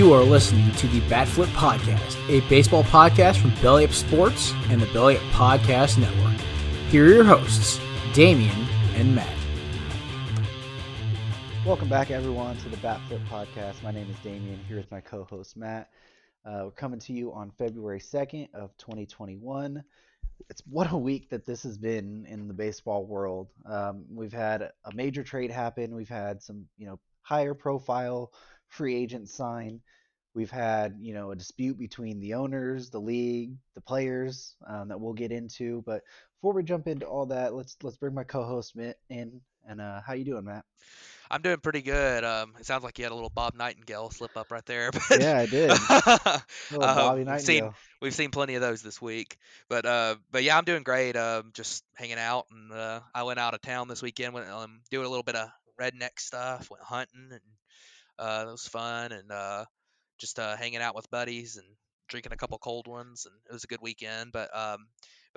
You are listening to the Bat Flip Podcast, a baseball podcast from Belly Up Sports and the Belly Up Podcast Network. Here are your hosts, Damian and Matt. Welcome back, everyone, to the Bat Flip Podcast. My name is Damian, here with my co-host, Matt. We're coming to you on February 2nd of 2021. What a week that this has been in the baseball world. We've had a major trade happen. We've had some, higher profile free agents sign. We've had, a dispute between the owners, the league, the players that we'll get into. But before we jump into all that, let's bring my co-host Mitt in. And how you doing, Matt? I'm doing pretty good. It sounds like you had a little Bob Nightingale slip up right there, Yeah, I did. but Little Bobby we've seen Nightingale. we've seen plenty of those this week. But yeah, I'm doing great. Just hanging out, and I went out of town this weekend. Went doing a little bit of redneck stuff. Went hunting, and that was fun. And just hanging out with buddies and drinking a couple cold ones, and it was a good weekend. But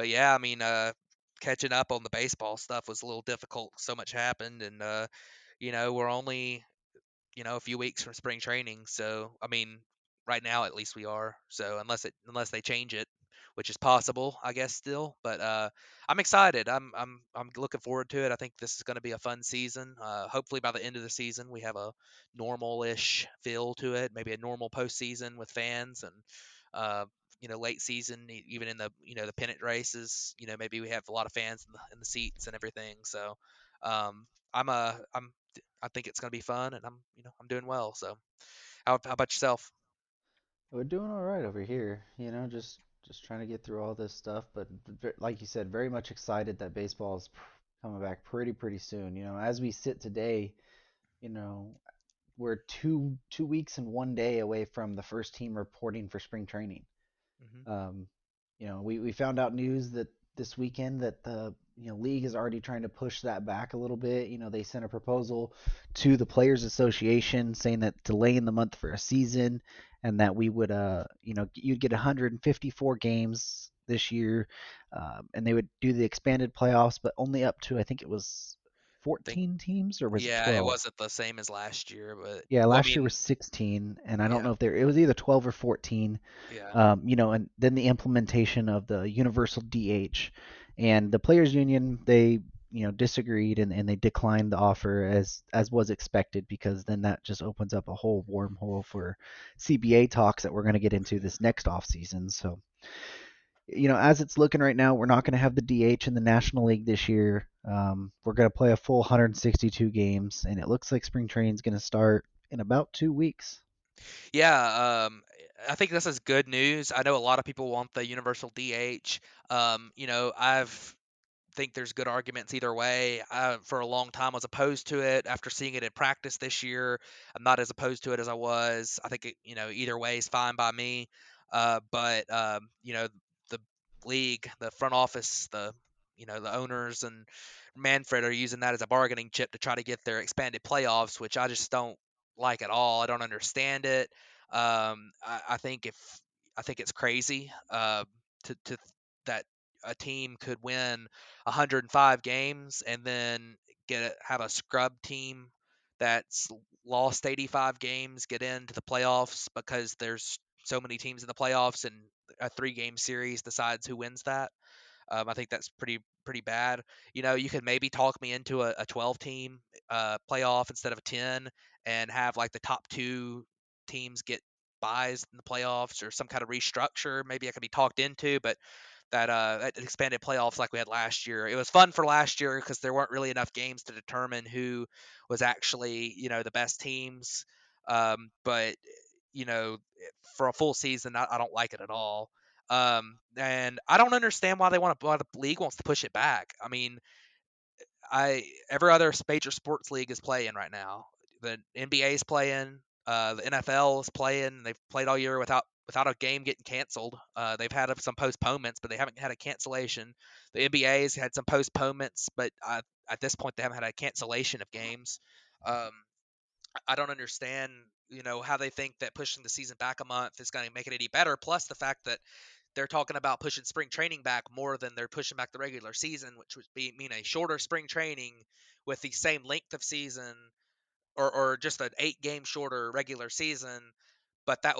yeah, I mean, catching up on the baseball stuff was a little difficult. So much happened, and we're only, a few weeks from spring training. So, I mean, right now at least we are. So unless they change it, which is possible, I guess still. But I'm excited. I'm looking forward to it. I think this is going to be a fun season. Hopefully by the end of the season we have a normal-ish feel to it, maybe a normal postseason with fans and late season, even in the the pennant races. Maybe we have a lot of fans in the seats and everything. So I'm I think it's going to be fun, and I'm doing well. So, how about yourself? We're doing all right over here. Just trying to get through all this stuff. But like you said, very much excited that baseball is coming back pretty soon. As we sit today, you know, we're two weeks and 1 day away from the first team reporting for spring training. Hmm. Um, we found out news that this weekend that the league is already trying to push that back a little bit. They sent a proposal to the Players Association saying that delaying the month for a season, and that we would you'd get 154 games this year, and they would do the expanded playoffs, but only up to, I think it was I think 14 teams, or was it yeah, it 12? wasn't the same as last year, but Yeah, well, I last year mean, was 16, and I don't yeah, know if it was either 12 or 14. yeah. And then the implementation of the universal DH, and the players union, they disagreed, and they declined the offer as was expected, because then that just opens up a whole wormhole for CBA talks that we're going to get into this next off season. So as it's looking right now, we're not going to have the DH in the National League this year. We're going to play a full 162 games, and it looks like spring training is going to start in about 2 weeks. Yeah, I think this is good news. I know a lot of people want the universal DH. I've think there's good arguments either way. I, for a long time, was opposed to it. After seeing it in practice this year, I'm not as opposed to it as I was. I think either way is fine by me. But the league, the front office, the owners and Manfred are using that as a bargaining chip to try to get their expanded playoffs, which I just don't like at all. I don't understand it. I think it's crazy to that a team could win 105 games and then have a scrub team that's lost 85 games get into the playoffs because there's so many teams in the playoffs, and a 3-game series decides who wins that. I think that's pretty bad. You could maybe talk me into a 12 team playoff instead of a 10, and have like the top 2 teams get buys in the playoffs, or some kind of restructure. Maybe I could be talked into, but that expanded playoffs like we had last year, it was fun for last year because there weren't really enough games to determine who was actually the best teams. But you know, for a full season, I don't like it at all. And I don't understand why the league wants to push it back. I mean, I every other major sports league is playing right now. The NBA is playing. The NFL is playing. They've played all year without a game getting canceled. They've had some postponements, but they haven't had a cancellation. The NBA has had some postponements, but at this point they haven't had a cancellation of games. Um, I don't understand, how they think that pushing the season back a month is going to make it any better. Plus the fact that they're talking about pushing spring training back more than they're pushing back the regular season, which would mean a shorter spring training with the same length of season, or just an 8-game shorter regular season. but that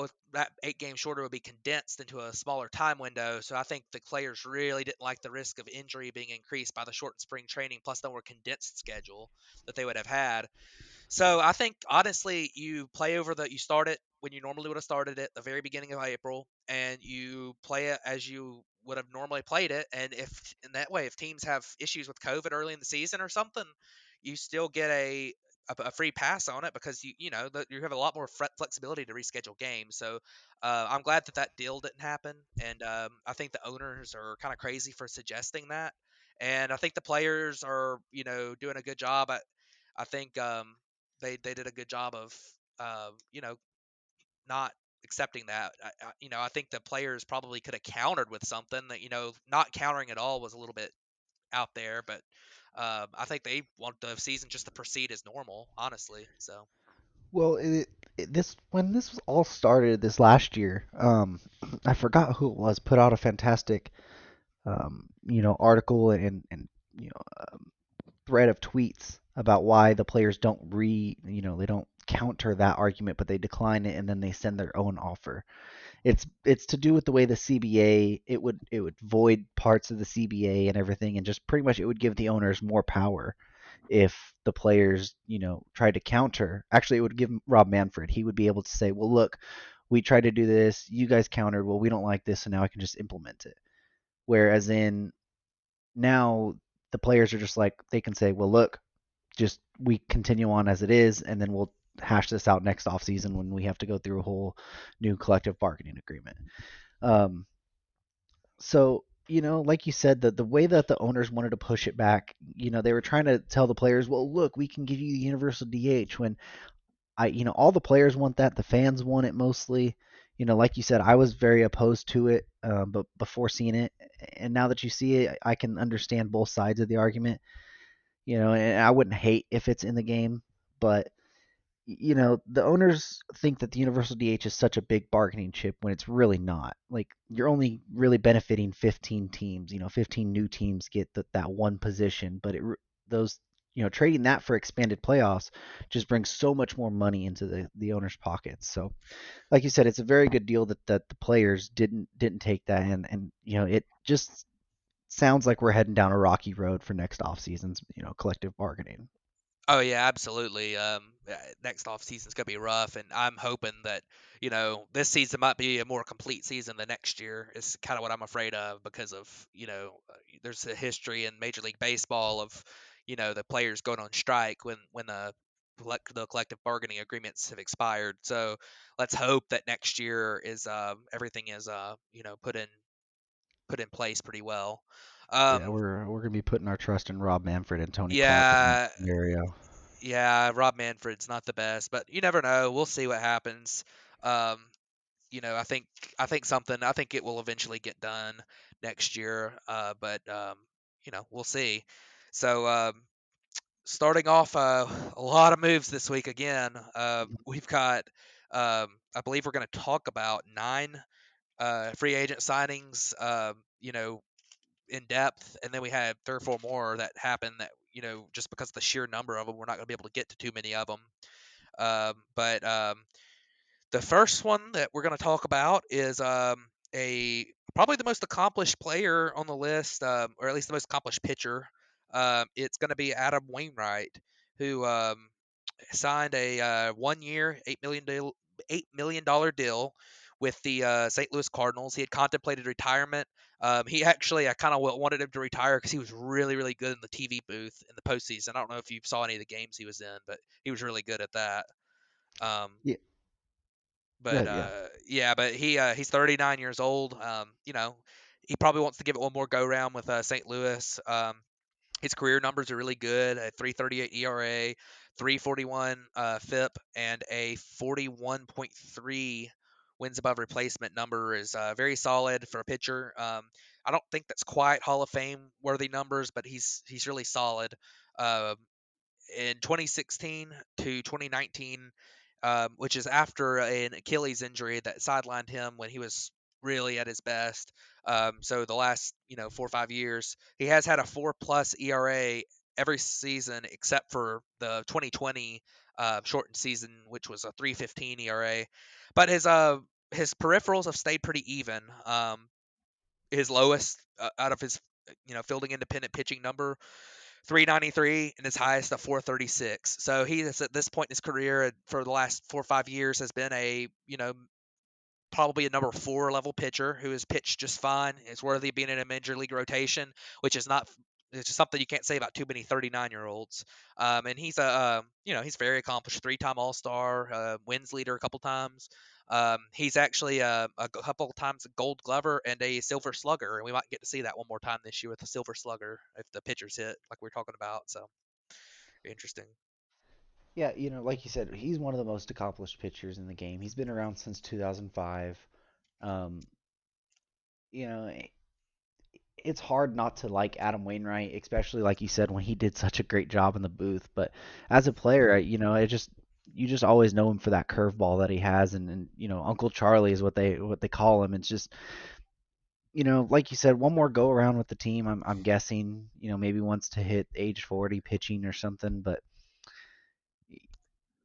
8 game shorter would be condensed into a smaller time window. So I think the players really didn't like the risk of injury being increased by the shortened spring training plus the more condensed schedule that they would have had. So I think honestly, you start it when you normally would have started it, the very beginning of April, and you play it as you would have normally played it. And if in that way, if teams have issues with COVID early in the season or something, you still get a free pass on it because you have a lot more flexibility to reschedule games. So I'm glad that deal didn't happen, and I think the owners are kind of crazy for suggesting that, and I think the players are doing a good job. I think they did a good job of not accepting that. I think the players probably could have countered with something that not countering at all was a little bit out there, but I think they want the season just to proceed as normal, honestly. So Well, this when this was all started this last year, I forgot who it was, put out a fantastic, article and thread of tweets about why the players don't they don't counter that argument, but they decline it and then they send their own offer. It's to do with the way the CBA it would void parts of the CBA and everything, and just pretty much it would give the owners more power if the players tried to counter. Actually, it would give Rob Manfred. He would be able to say, well, look, we tried to do this, you guys countered, well, we don't like this, so now I can just implement it. Whereas in now the players are just like they can say, well, look, just we continue on as it is, and then we'll hash this out next off season when we have to go through a whole new collective bargaining agreement. Um, so like you said, the way that the owners wanted to push it back, they were trying to tell the players, well, look, we can give you universal DH when all the players want that, the fans want it mostly. Like you said, I was very opposed to it, but before seeing it, and now that you see it, I can understand both sides of the argument. And I wouldn't hate if it's in the game, but the owners think that the universal DH is such a big bargaining chip when it's really not. Like you're only really benefiting 15 teams. 15 new teams get that one position, but those trading that for expanded playoffs just brings so much more money into the owners' pockets. So, like you said, it's a very good deal that the players didn't take that, and it just sounds like we're heading down a rocky road for next off season's collective bargaining. Oh yeah, absolutely. Next off season's gonna be rough, and I'm hoping that this season might be a more complete season than next year. Is kind of what I'm afraid of because of there's a history in Major League Baseball of the players going on strike when the collective bargaining agreements have expired. So let's hope that next year is everything is put in place pretty well. Yeah, Um, we're gonna be putting our trust in Rob Manfred and Tony Clark in that yeah, scenario. Yeah, Rob Manfred's not the best, but you never know. We'll see what happens. Um, I think it will eventually get done next year. But we'll see. So starting off, a lot of moves this week again. We've got, I believe we're going to talk about 9 free agent signings. In depth, and then we had 3 or 4 more that happened that just because of the sheer number of them, we're not going to be able to get to too many of them. But the first one that we're going to talk about is a probably the most accomplished player on the list, or at least the most accomplished pitcher. It's going to be Adam Wainwright, who signed a 1-year, $8 million deal with the St. Louis Cardinals. He had contemplated retirement. He actually, I kind of wanted him to retire because he was really, really good in the TV booth in the postseason. I don't know if you saw any of the games he was in, but he was really good at that. Um, Yeah, but yeah. yeah, but he's 39 years old. He probably wants to give it one more go round with St. Louis. His career numbers are really good: a 3.38 ERA, 3.41 FIP, and a 41.3 wins above replacement number is very solid for a pitcher. I don't think that's quite Hall of Fame worthy numbers, but he's really solid. Um, in 2016 to 2019, which is after an Achilles injury that sidelined him when he was really at his best. So the last 4 or 5 years, he has had a 4+ ERA every season except for the 2020 shortened season, which was a 3.15 ERA. But his peripherals have stayed pretty even. His lowest out of his fielding independent pitching number 393 and his highest of 436. So he is at this point in his career for the last 4 or 5 years has been a probably a number 4 level pitcher who has pitched just fine. Is worthy of being in a major league rotation, which is not. It's just something you can't say about too many 39-year-olds. And he's he's very accomplished, 3-time All-Star, wins leader a couple times. He's actually a couple of times a Gold Glover and a Silver Slugger, and we might get to see that one more time this year with the Silver Slugger if the pitchers hit like we are talking about. So interesting. Yeah, like you said, he's one of the most accomplished pitchers in the game. He's been around since 2005. Um, you know, it's hard not to like Adam Wainwright, especially like you said when he did such a great job in the booth. But as a player, it just you just always know him for that curveball that he has, and Uncle Charlie is what they call him. It's just like you said, one more go around with the team. I'm guessing maybe wants to hit age 40 pitching or something, but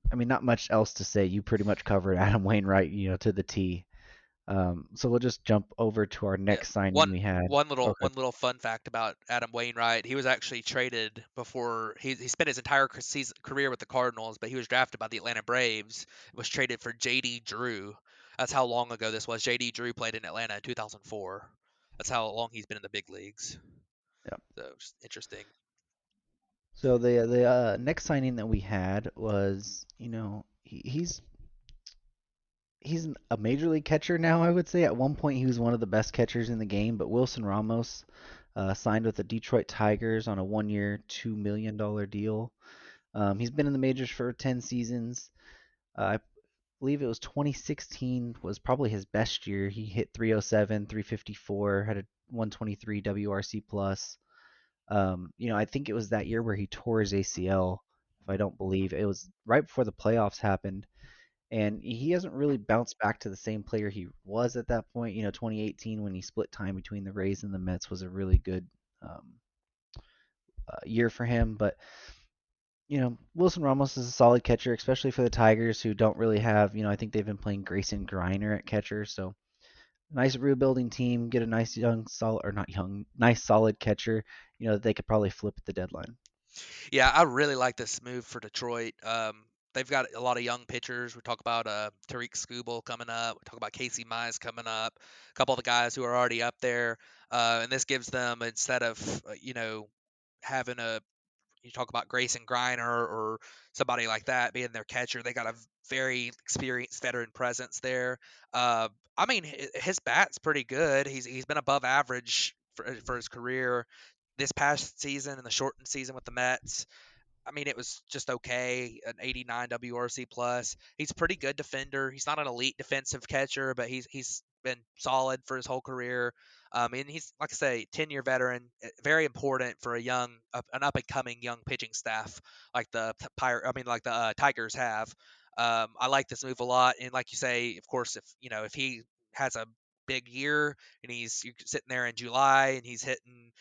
I mean not much else to say. You pretty much covered Adam Wainwright, to the T. So we'll just jump over to our Yeah. next signing One we had. one little Okay. one little fun fact about Adam Wainwright. He was actually traded before he spent his entire career with the Cardinals, but he was drafted by the Atlanta Braves. Was traded for JD Drew. That's how long ago this was. JD Drew played in Atlanta in 2004. That's how long he's been in the big leagues. Yep. So just interesting. So the next signing that we had was, he's a major league catcher now. I would say at one point he was one of the best catchers in the game. But Wilson Ramos signed with the Detroit Tigers on a 1-year, $2 million deal. He's been in the majors for 10 seasons. I believe it was 2016 was probably his best year. He hit 307, 354, had a 123 WRC plus. I think it was that year where he tore his ACL, if I don't believe. It was right before the playoffs happened. And he hasn't really bounced back to the same player he was at that point. 2018 when he split time between the Rays and the Mets was a really good um, year for him. But Wilson Ramos is a solid catcher, especially for the Tigers, who don't really have. I think they've been playing Grayson Griner at catcher, so nice rebuilding team. Get a nice young solid, or not young, nice solid catcher. That they could probably flip at the deadline. Yeah, I really like this move for Detroit. They've got a lot of young pitchers. We talk about Tariq Skubal coming up. We talk about Casey Mize coming up. A couple of the guys who are already up there, and this gives them instead of having a you talk about Grayson Griner or somebody like that being their catcher. They got a very experienced veteran presence there. Uh, I mean, his bat's pretty good. He's been above average for his career this past season and the shortened season with the Mets. I mean, it was just okay, an 89 WRC plus. He's a pretty good defender. He's not an elite defensive catcher, but he's been solid for his whole career. And he's like I say, 10-year veteran, very important for an up and coming young pitching staff like the like the Tigers have. I like this move a lot, and like you say, of course, if he has a big year and you're sitting there in July and he's hitting,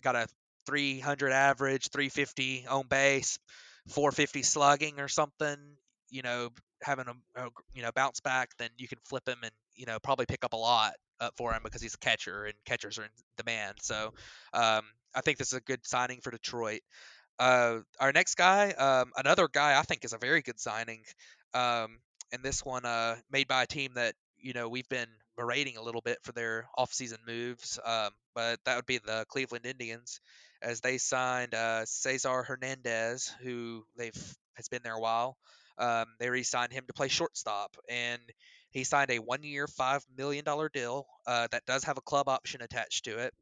got a 300 average, 350 on base, 450 slugging or something, having a bounce back, then you can flip him and probably pick up a lot for him because he's a catcher and catchers are in demand. So I think this is a good signing for Detroit. Our next guy, another guy I think is a very good signing, um, and this one made by a team that we've been berating a little bit for their offseason moves, but that would be the Cleveland Indians, as they signed Cesar Hernandez, who has been there a while. They re-signed him to play shortstop, and he signed a 1-year, $5 million deal that does have a club option attached to it,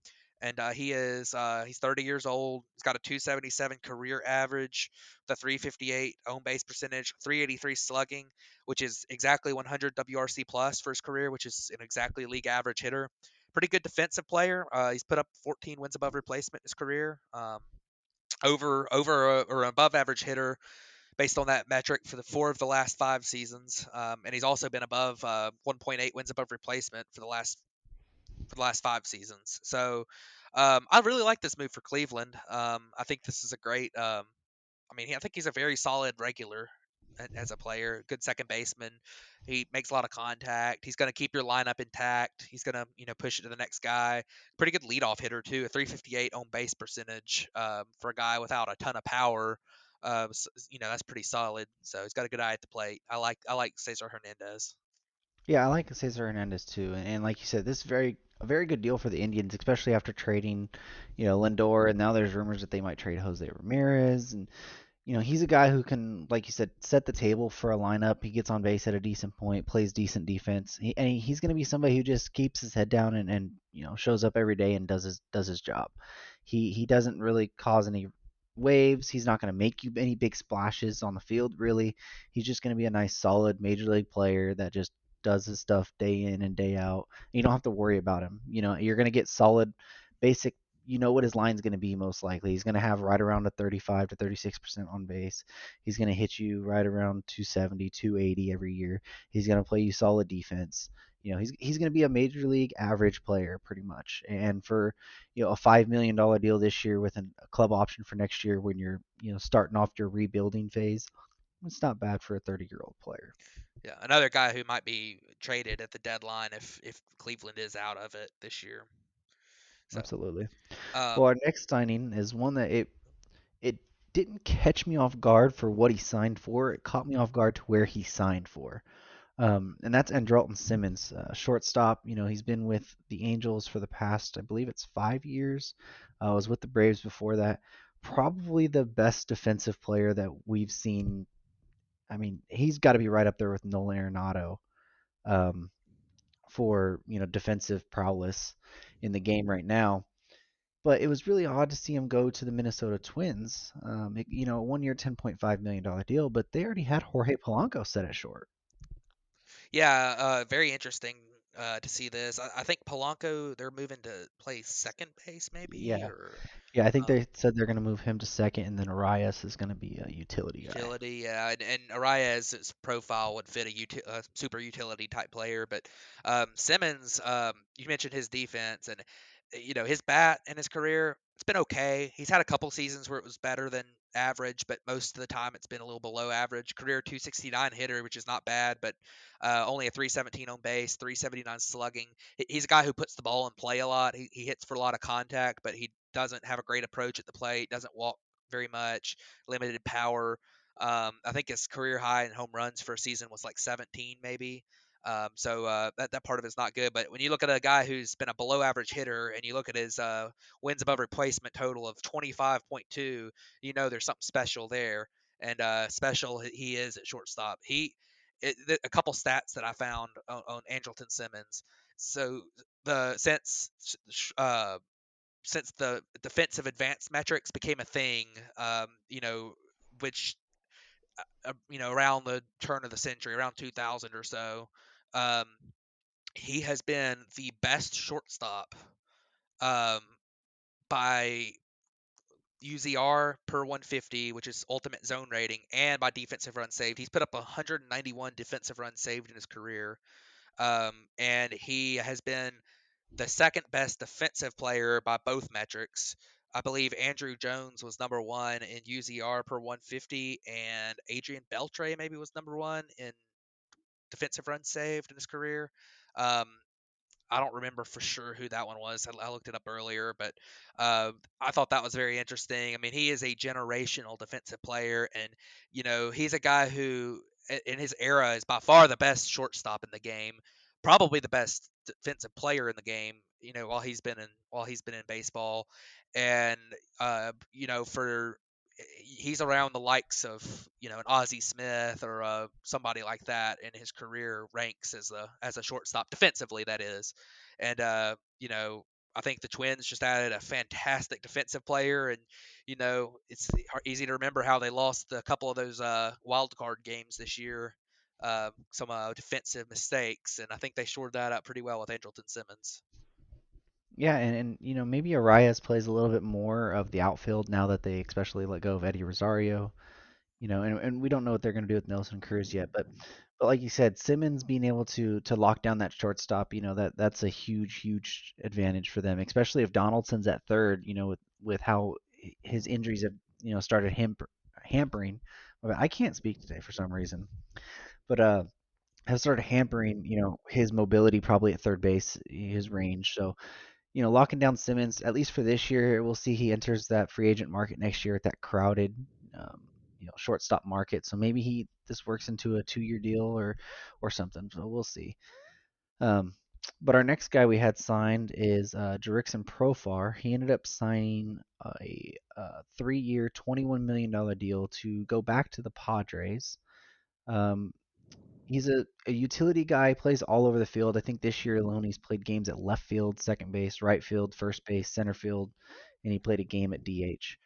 and he's 30 years old. He's got a 277 career average, the 358 on base percentage, 383 slugging, which is exactly 100 WRC plus for his career, which is an exactly league average hitter. Pretty good defensive player. He's put up 14 wins above replacement in his career. Over or above average hitter based on that metric for the 4 of the last 5 seasons, and he's also been above 1.8 wins above replacement for the last 5 seasons. So I really like this move for Cleveland. I think this is a great I mean, I think he's a very solid regular as a player, good second baseman. He makes a lot of contact. He's going to keep your lineup intact. He's going to, push it to the next guy. Pretty good leadoff hitter too, a 358 on base percentage for a guy without a ton of power. That's pretty solid. So he's got a good eye at the plate. I like Cesar Hernandez. Yeah, I like Cesar Hernandez too, and like you said, this is a very good deal for the Indians, especially after trading, Lindor, and now there's rumors that they might trade Jose Ramirez, and he's a guy who can, like you said, set the table for a lineup. He gets on base at a decent point, plays decent defense. He's going to be somebody who just keeps his head down and shows up every day and does his job. He doesn't really cause any waves. He's not going to make you any big splashes on the field, really. He's just going to be a nice, solid major league player that just does his stuff day in and day out. You don't have to worry about him. You're going to get solid, basic. You know what his line's going to be most likely. He's going to have right around a 35 to 36% on base. He's going to hit you right around 270, 280 every year. He's going to play you solid defense. He's going to be a major league average player pretty much. And for a $5 million deal this year with a club option for next year when you're starting off your rebuilding phase, it's not bad for a 30-year-old player. Yeah, another guy who might be traded at the deadline if Cleveland is out of it this year. So, Absolutely. um, Well, our next signing is one that it didn't catch me off guard for what he signed for. It caught me off guard to where he signed for. And that's Andrelton Simmons, shortstop. He's been with the Angels for the past, I believe it's 5 years. Was with the Braves before that. Probably the best defensive player that we've seen. I mean, he's got to be right up there with Nolan Arenado um, for defensive prowess in the game right now. But it was really odd to see him go to the Minnesota Twins. A 1 year, $10.5 million deal, but they already had Jorge Polanco set at short. yeah, very interesting to see this. I think Polanco they're moving to play second base maybe Yeah, or yeah. I think um, they said they're going to move him to second, and then Arias is going to be a utility guy. utility. Yeah, and Arias's profile would fit a super utility type player. But Simmons, you mentioned his defense and his bat in his career. It's been okay. He's had a couple seasons where it was better than average, but most of the time it's been a little below average. Career 269 hitter, which is not bad, but only a 317 on base, 379 slugging. He's a guy who puts the ball in play a lot. He hits for a lot of contact, but he doesn't have a great approach at the plate. Doesn't walk very much. Limited power. I think his career high in home runs for a season was like 17, maybe. So that part of it's not good. But when you look at a guy who's been a below average hitter and you look at his wins above replacement total of 25.2, there's something special there. And special he is at shortstop. A couple stats that I found on Andrelton Simmons. So the since the defensive advanced metrics became a thing, which around the turn of the century, around 2000 or so, um, he has been the best shortstop um, by UZR per 150, which is ultimate zone rating, and by defensive runs saved. He's put up 191 defensive runs saved in his career, and he has been the second best defensive player by both metrics. I believe Andrew Jones was number one in UZR per 150, and Adrian Beltre maybe was number one in defensive runs saved in his career. Um, I don't remember for sure who that one was. I looked it up earlier, but I thought that was very interesting. I mean, he is a generational defensive player, and he's a guy who, in his era, is by far the best shortstop in the game, probably the best defensive player in the game. While he's been in baseball, and for he's around the likes of an Ozzie Smith or somebody like that in his career ranks as a shortstop defensively, that is. And I think the Twins just added a fantastic defensive player, and it's easy to remember how they lost a couple of those wild card games this year. Some defensive mistakes, and I think they shored that up pretty well with Andrelton Simmons. Yeah, and maybe Arias plays a little bit more of the outfield now that they especially let go of Eddie Rosario. And we don't know what they're going to do with Nelson Cruz yet, but like you said, Simmons being able to lock down that shortstop, that's a huge advantage for them, especially if Donaldson's at third, with how his injuries have started hampering. I can't speak today for some reason, but have started hampering, his mobility probably at third base, his range. So, locking down Simmons at least for this year, we'll see he enters that free agent market next year at that crowded, um, shortstop market. So maybe this works into a 2-year deal or something. So we'll see. Um, but our next guy we had signed is Jerickson Profar. He ended up signing a 3-year, $21 million deal to go back to the Padres. Um, he's a utility guy, plays all over the field. I think this year alone he's played games at left field, second base, right field, first base, center field, and he played a game at DH.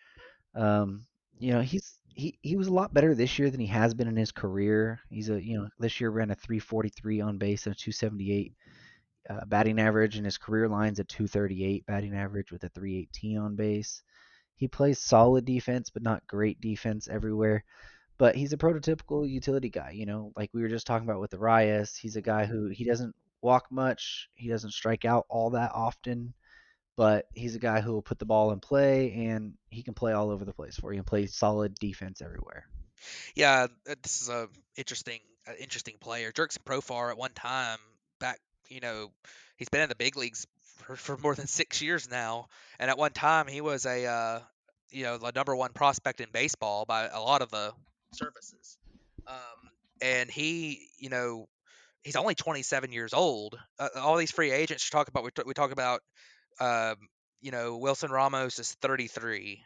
Um, he was a lot better this year than he has been in his career. This year ran a 343 on base and a 278 batting average, and his career line's at 238 batting average with a 318 on base. He plays solid defense, but not great defense everywhere. But he's a prototypical utility guy, like we were just talking about with Arias. He's a guy who he doesn't walk much, he doesn't strike out all that often, but he's a guy who will put the ball in play, and he can play all over the place for you and play solid defense everywhere. Yeah, this is a interesting player. Jerkson Profar at one time back, you know, he's been in the big leagues for more than 6 years now, and at one time he was the number one prospect in baseball by a lot of the services. And he's only 27 years old. All these free agents you talk about, we talk about um, Wilson Ramos is 33.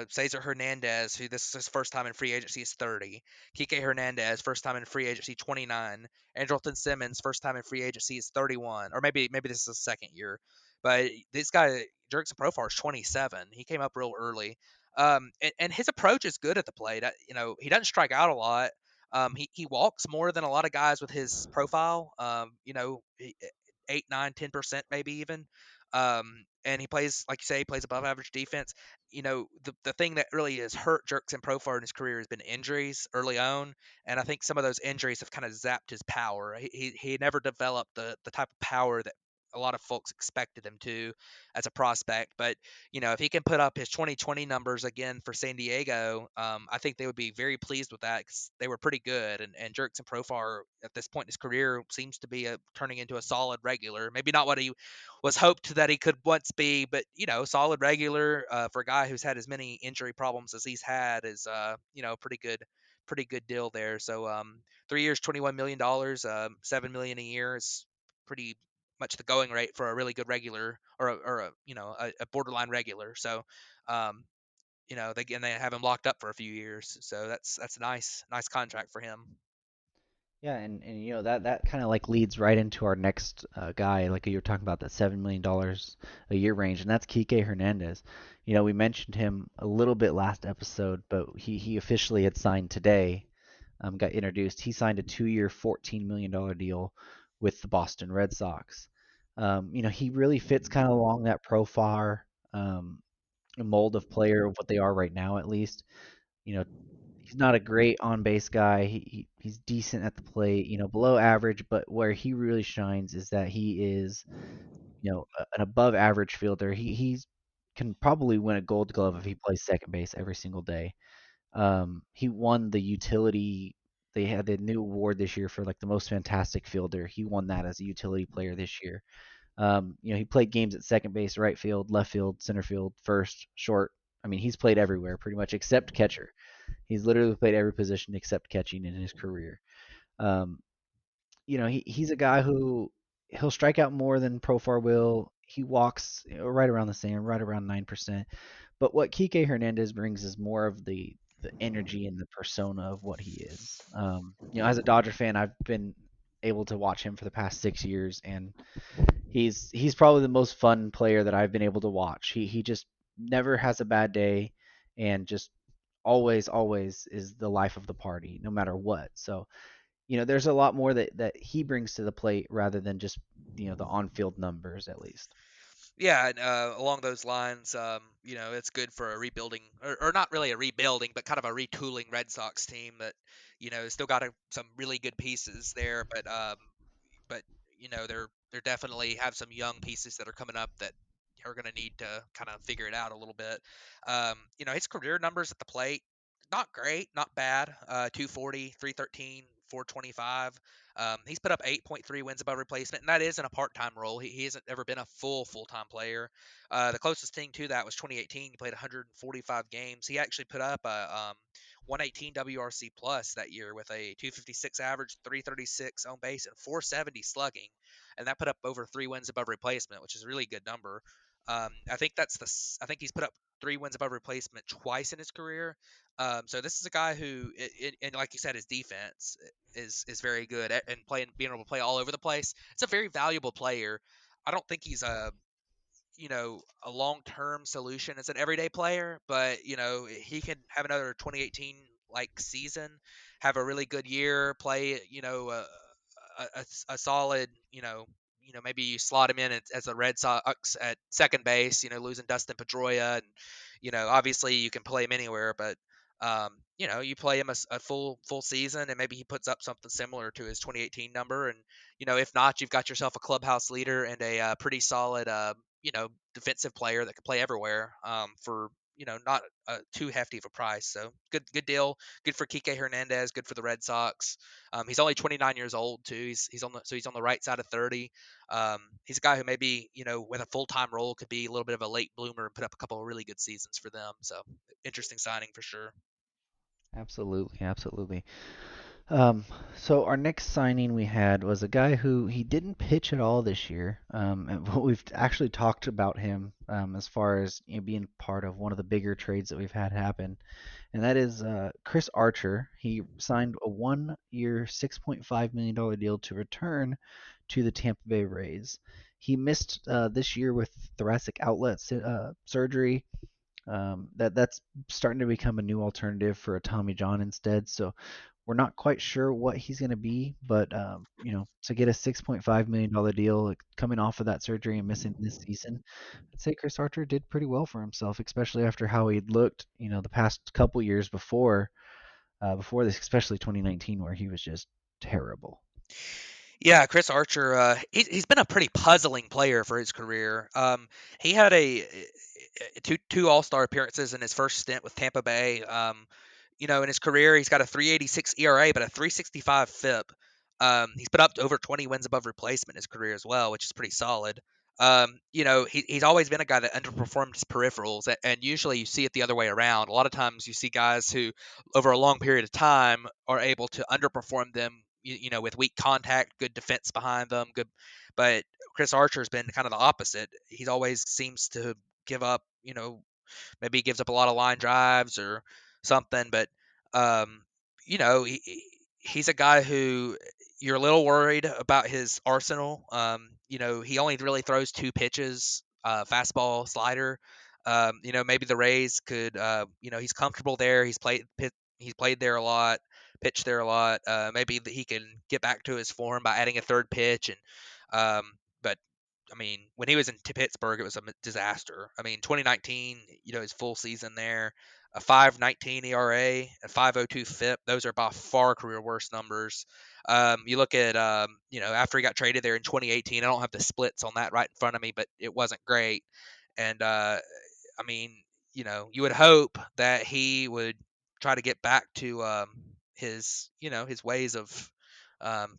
Cesar Hernandez, who this is his first time in free agency, is 30. Kike Hernandez, first time in free agency, 29. Andrelton Simmons, first time in free agency, is 31. Or maybe this is his second year. But this guy, Jerickson Profar, is 27. He came up real early. And his approach is good at the plate. He doesn't strike out a lot. He walks more than a lot of guys with his profile. 8, 9, 10% maybe even. And he plays, like you say, he plays above average defense. The thing that really has hurt Jerks and Profar in his career has been injuries early on, and I think some of those injuries have kind of zapped his power. He never developed the type of power that a lot of folks expected him to as a prospect. But if he can put up his 2020 numbers again for San Diego, I think they would be very pleased with that because they were pretty good. And Jerks and Profar at this point in his career seems to be turning into a solid regular. Maybe not what he was hoped that he could once be, but solid regular for a guy who's had as many injury problems as he's had is pretty good deal there. So 3 years, $21 million, $7 million a year is pretty much the going rate for a really good regular or a borderline regular. So they have him locked up for a few years. So that's a nice contract for him. Yeah, and that kind of like leads right into our next guy, like you were talking about that $7 million a year range, and that's Kike Hernandez. We mentioned him a little bit last episode, but he officially had signed today. Got introduced. He signed a 2-year, $14 million deal with the Boston Red Sox. He really fits kind of along that profile mold of player of what they are right now, at least. You know, he's not a great on base guy. He's decent at the plate, below average, but where he really shines is that he is, an above average fielder. He's can probably win a gold glove if he plays second base every single day. He won the utility. They had the new award this year for like the most fantastic fielder. He won that as a utility player this year. He played games at second base, right field, left field, center field, first, short. I mean, he's played everywhere pretty much except catcher. He's literally played every position except catching in his career. Um, he's a guy who he'll strike out more than Profar will. He walks right around the same, right around 9%. But what Kike Hernandez brings is more of the energy and the persona of what he is. As a Dodger fan, I've been able to watch him for the past 6 years, and he's probably the most fun player that I've been able to watch. He just never has a bad day, and just always is the life of the party, no matter what. So there's a lot more that he brings to the plate rather than just the on-field numbers, at least. Yeah, and along those lines, it's good for a rebuilding, or not really a rebuilding, but kind of a retooling Red Sox team that, still got some really good pieces there, but they're definitely have some young pieces that are coming up that are going to need to kind of figure it out a little bit. His career numbers at the plate not great, not bad. 240, 313, 425. He's put up 8.3 wins above replacement, and that is in a part-time role. He hasn't ever been a full-time player. The closest thing to that was 2018. He played 145 games. He actually put up a 118 WRC plus that year with a 256 average, 336 on base, and 470 slugging, and that put up over 3 wins above replacement, which is a really good number. I think I think he's put up 3 wins above replacement twice in his career. So this is a guy who, and like you said, his defense is very good and being able to play all over the place. It's a very valuable player. I don't think he's a long-term solution as an everyday player, but he can have another 2018 like season, have a really good year, play a solid maybe you slot him in as a Red Sox at second base, losing Dustin Pedroia, and obviously you can play him anywhere, but you play him a full season, and maybe he puts up something similar to his 2018 number, and if not, you've got yourself a clubhouse leader and a pretty solid defensive player that can play everywhere for not too hefty of a price. So good deal. Good for Kike Hernandez. Good for the Red Sox. He's only 29 years old too. He's on the right side of 30. He's a guy who maybe with a full time role could be a little bit of a late bloomer and put up a couple of really good seasons for them. So interesting signing for sure. Absolutely, absolutely. Um, so our next signing we had was a guy who he didn't pitch at all this year. And we've actually talked about him as far as being part of one of the bigger trades that we've had happen, and that is Chris Archer. He signed a 1-year, $6.5 million deal to return to the Tampa Bay Rays. He missed this year with thoracic outlet surgery. That's starting to become a new alternative for a Tommy John instead. So we're not quite sure what he's going to be, but to get a $6.5 million deal coming off of that surgery and missing this season, I'd say Chris Archer did pretty well for himself, especially after how he looked, the past couple years before this, especially 2019, where he was just terrible. Yeah, Chris Archer. He's been a pretty puzzling player for his career. He had two All Star appearances in his first stint with Tampa Bay. In his career, he's got a 3.86 ERA, but a 3.65 FIP. He's put up to over 20 wins above replacement in his career as well, which is pretty solid. He's always been a guy that underperformed his peripherals, and usually you see it the other way around. A lot of times you see guys who, over a long period of time, are able to underperform them. With weak contact, good defense behind them, good. But Chris Archer's been kind of the opposite. He always seems to give up. Maybe he gives up a lot of line drives or something, but um, he's a guy who you're a little worried about his arsenal. He only really throws two pitches, fastball, slider. Maybe the Rays could, he's comfortable there. He's played there a lot, pitched there a lot. Maybe he can get back to his form by adding a third pitch, but I mean, when he was in Pittsburgh, it was a disaster. I mean, 2019, his full season there, a 5.19 ERA, a 5.02 FIP. Those are by far career worst numbers. You look at, after he got traded there in 2018, I don't have the splits on that right in front of me, but it wasn't great. And I mean, you would hope that he would try to get back to his ways of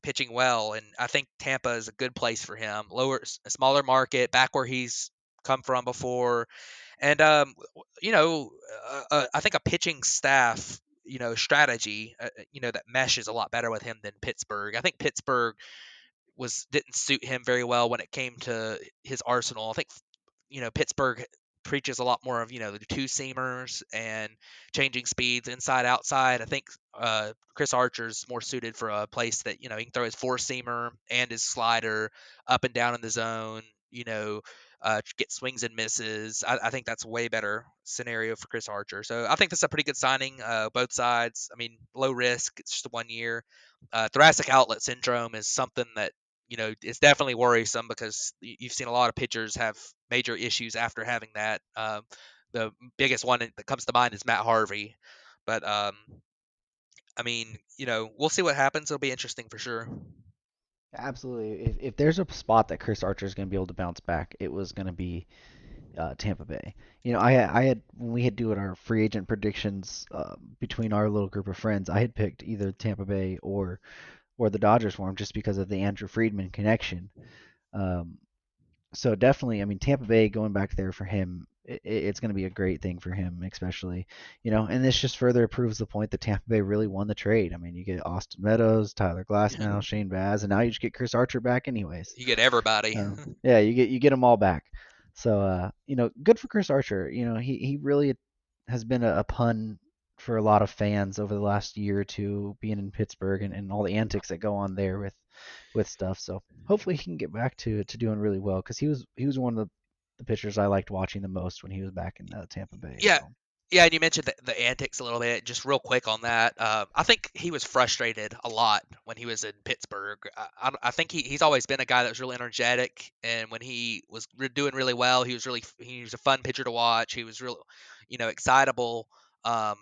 pitching well, and I think Tampa is a good place for him. Smaller market, back where he's come from before, and I think a pitching staff, strategy, that meshes a lot better with him than Pittsburgh. I think Pittsburgh didn't suit him very well when it came to his arsenal. I think Pittsburgh preaches a lot more of the two seamers and changing speeds inside outside. I think Chris Archer's more suited for a place that he can throw his four seamer and his slider up and down in the zone. Get swings and misses. I think that's a way better scenario for Chris Archer. So I think that's a pretty good signing. Both sides. I mean, low risk. It's just 1 year. Thoracic outlet syndrome is something that it's definitely worrisome because you've seen a lot of pitchers have major issues after having that. The biggest one that comes to mind is Matt Harvey, but I mean, we'll see what happens. It'll be interesting for sure. Absolutely. If there's a spot that Chris Archer is going to be able to bounce back, it was going to be Tampa Bay. I had when we had doing our free agent predictions between our little group of friends, I had picked either Tampa Bay or the Dodgers for him just because of the Andrew Friedman connection. Um, so definitely, I mean, Tampa Bay going back there for him, it's going to be a great thing for him, especially, and this just further proves the point that Tampa Bay really won the trade. I mean, you get Austin Meadows, Tyler Glasnow, Shane Baz, and now you just get Chris Archer back anyways. You get everybody. Yeah, you get them all back. So good for Chris Archer. He really has been a pun for a lot of fans over the last year or two being in Pittsburgh and all the antics that go on there with stuff. So hopefully he can get back to doing really well because he was one of the pitchers I liked watching the most when he was back in Tampa Bay. Yeah, So yeah, and you mentioned the antics a little bit. Just real quick on that, I think he was frustrated a lot when he was in Pittsburgh. I think he's always been a guy that was really energetic, and when he was doing really well, he was a fun pitcher to watch. He was real, excitable. Um,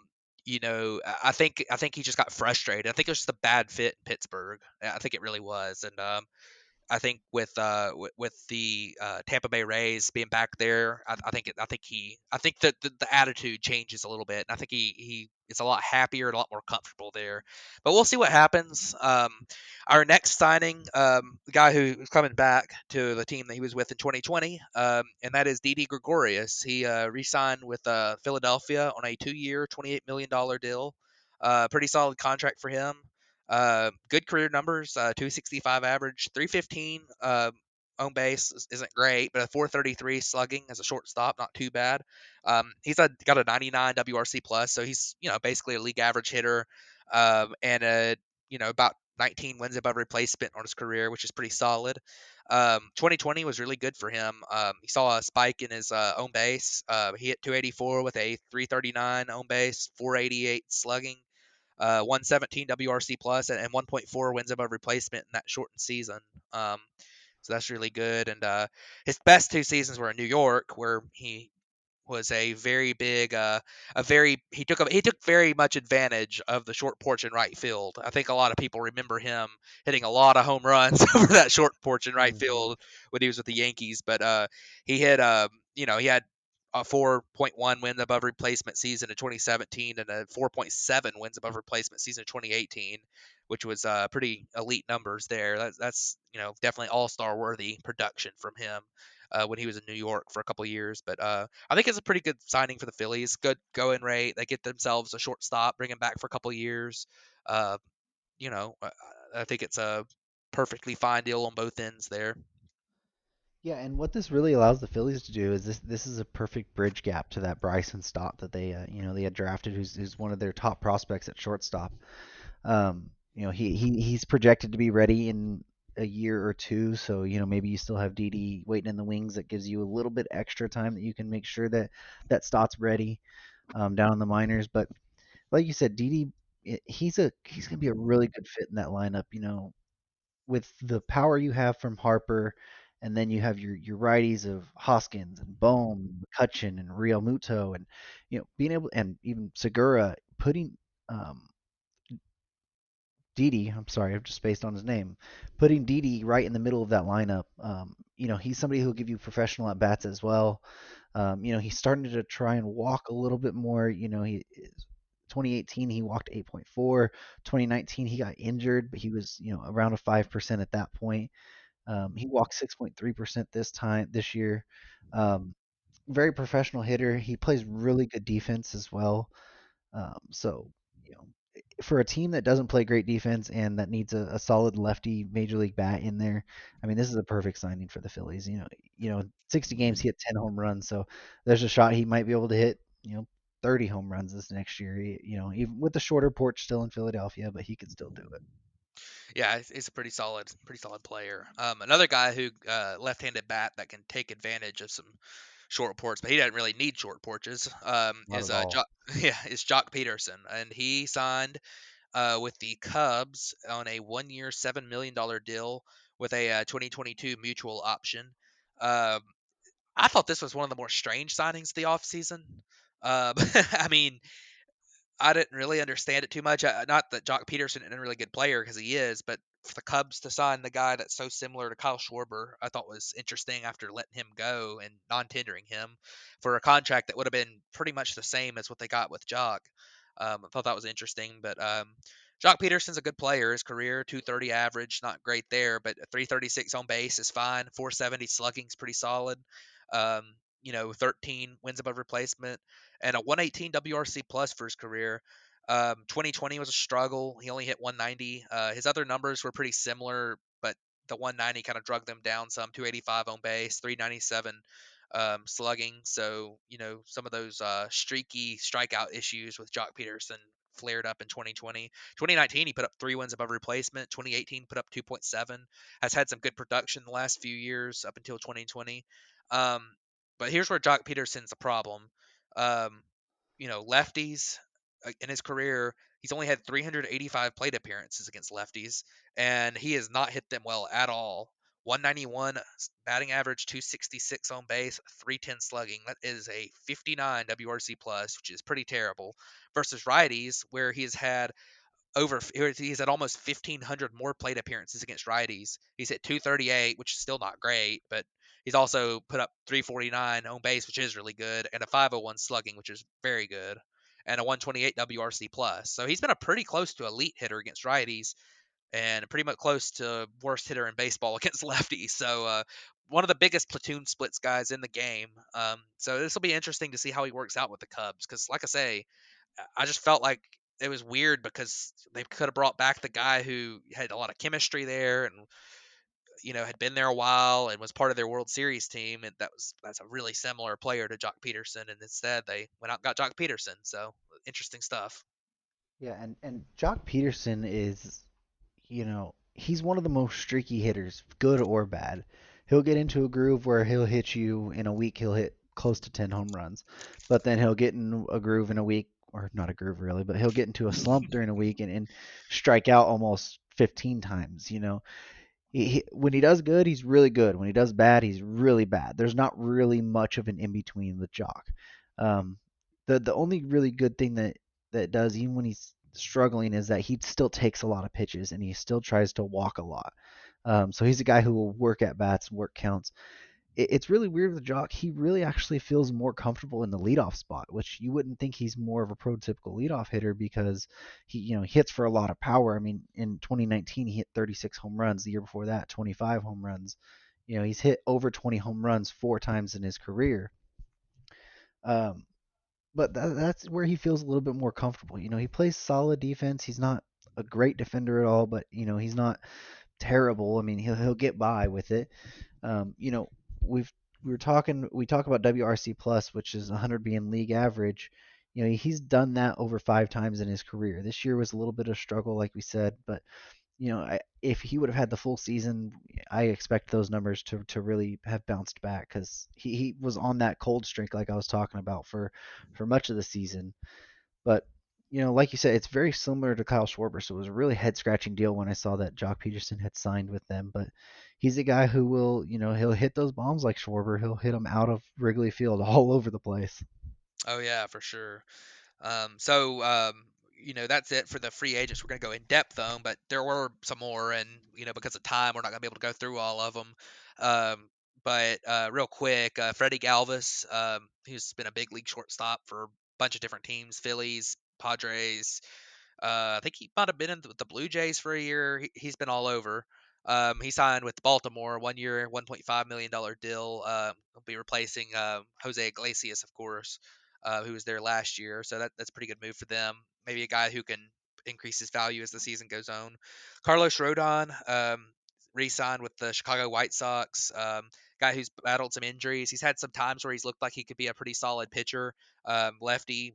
I think he just got frustrated. I think it was just a bad fit in Pittsburgh. I think it really was, and I think with the Tampa Bay Rays being back there, I think that the attitude changes a little bit, and I think he is a lot happier and a lot more comfortable there. But we'll see what happens. Our next signing, the guy who is coming back to the team that he was with in 2020, and that is Didi Gregorious. He re-signed with Philadelphia on a 2-year, $28 million deal. Pretty solid contract for him. Good career numbers, 265 average, 315 on base isn't great, but a 433 slugging as a shortstop, not too bad. Got a 99 WRC plus, so he's basically a league average hitter, and about 19 wins above replacement on his career, which is pretty solid. 2020 was really good for him. He saw a spike in his own base. He hit 284 with a 339 on base, 488 slugging. 117 WRC plus and 1.4 wins above replacement in that shortened season. So that's really good. And his best 2 seasons were in New York, where he was a very big, he took very much advantage of the short porch in right field. I think a lot of people remember him hitting a lot of home runs over that short porch in right hmm field when he was with the Yankees. But he hit, he had a 4.1 wins above replacement season in 2017 and a 4.7 wins above replacement season in 2018, which was pretty elite numbers there. That's definitely all-star worthy production from him when he was in New York for a couple of years. But I think it's a pretty good signing for the Phillies. Good going rate. They get themselves a shortstop, bring him back for a couple of years. Uh, I think it's a perfectly fine deal on both ends there. Yeah, and what this really allows the Phillies to do is this is a perfect bridge gap to that Bryson Stott that they had drafted, who's one of their top prospects at shortstop. He's projected to be ready in a year or two, so maybe you still have Didi waiting in the wings. That gives you a little bit extra time that you can make sure that Stott's ready down in the minors. But like you said, Didi, he's gonna be a really good fit in that lineup. With the power you have from Harper, and then you have your righties of Hoskins and Bohm, McCutcheon, and Real Muto, and being able, and even Segura, putting um, Didi. I'm sorry, I've just spaced on his name. Putting Didi right in the middle of that lineup. He's somebody who'll give you professional at bats as well. He's starting to try and walk a little bit more. 2018 he walked 8.4. 2019 he got injured, but he was around a 5% at that point. He walked 6.3% this year. Very professional hitter. He plays really good defense as well. So, you know, for a team that doesn't play great defense and that needs a solid lefty major league bat in there, I mean, this is a perfect signing for the Phillies. 60 games he hit 10 home runs, so there's a shot he might be able to hit, 30 home runs this next year. Even with the shorter porch still in Philadelphia, but he could still do it. Yeah, he's a pretty solid player. Another guy who left-handed bat that can take advantage of some short porch, but he doesn't really need short porches. Not Is at all. is Joc Pederson, and he signed with the Cubs on a 1-year, $7 million deal with a 2022 mutual option. Um, I thought this was one of the more strange signings of the offseason. I mean, I didn't really understand it too much. Not that Joc Pederson isn't a really good player because he is, but for the Cubs to sign the guy that's so similar to Kyle Schwarber, I thought was interesting after letting him go and non-tendering him for a contract that would have been pretty much the same as what they got with Joc. I thought that was interesting, but Joc Pederson's a good player. His career 230 average, not great there, but 336 on base is fine. 470 slugging is pretty solid. Um, 13 wins above replacement and a 118 WRC plus for his career. 2020 was a struggle. He only hit 190. His other numbers were pretty similar, but the 190 kind of drug them down some. 285 on base, 397 slugging. So some of those streaky strikeout issues with Joc Pederson flared up in 2020. 2019 he put up 3 wins above replacement. 2018 put up 2.7. Has had some good production the last few years up until 2020. Um, but here's where Joc Pederson's a problem. Um, lefties in his career, he's only had 385 plate appearances against lefties, and he has not hit them well at all. 191 batting average, 266 on base, 310 slugging. That is a 59 WRC plus, which is pretty terrible. Versus righties, where he's had almost 1,500 more plate appearances against righties. He's hit 238, which is still not great, but he's also put up 349 on base, which is really good, and a 501 slugging, which is very good, and a 128 WRC plus. So he's been a pretty close to elite hitter against righties, and pretty much close to worst hitter in baseball against lefties. So one of the biggest platoon splits guys in the game. So this will be interesting to see how he works out with the Cubs, because like I say, I just felt like it was weird because they could have brought back the guy who had a lot of chemistry there and had been there a while and was part of their World Series team, and that's a really similar player to Joc Pederson, and instead they went out and got Joc Pederson. So interesting stuff. Yeah, and Joc Pederson is, he's one of the most streaky hitters, good or bad. He'll get into a groove where he'll hit you in a week, he'll hit close to 10 home runs. But then he'll get in a groove in a week, or not a groove really, but he'll get into a slump during a week and strike out almost 15 times. When he does good, he's really good. When he does bad, he's really bad. There's not really much of an in between with Joc. Um, the only really good thing that does, even when he's struggling, is that he still takes a lot of pitches and he still tries to walk a lot. So he's a guy who will work at bats, work counts. It's really weird with Joc. He really actually feels more comfortable in the leadoff spot, which you wouldn't think he's more of a prototypical leadoff hitter because he hits for a lot of power. I mean, in 2019 he hit 36 home runs. The year before that, 25 home runs. He's hit over 20 home runs 4 times in his career. Um, but that's where he feels a little bit more comfortable. He plays solid defense. He's not a great defender at all, but he's not terrible. I mean, he'll get by with it. Um, you know, we talk about WRC plus, which is 100 being league average. He's done that over 5 times in his career. This year was a little bit of struggle, like we said, but if he would have had the full season, I expect those numbers to really have bounced back because he was on that cold streak like I was talking about for much of the season. But like you said, it's very similar to Kyle Schwarber, so it was a really head scratching deal when I saw that Joc Pederson had signed with them. But he's a guy who will, he'll hit those bombs like Schwarber. He'll hit them out of Wrigley Field all over the place. Oh yeah, for sure. So that's it for the free agents. We're going to go in depth on, but there were some more, and because of time, we're not going to be able to go through all of them. But real quick, Freddie Galvis, who's been a big league shortstop for a bunch of different teams, Phillies, Padres. I think he might have been in the Blue Jays for a year. He's been all over. He signed with Baltimore, 1 year, $1.5 million deal. He'll be replacing Jose Iglesias, of course, who was there last year. So that's a pretty good move for them. Maybe a guy who can increase his value as the season goes on. Carlos Rodon re-signed with the Chicago White Sox. Guy who's battled some injuries. He's had some times where he's looked like he could be a pretty solid pitcher. Lefty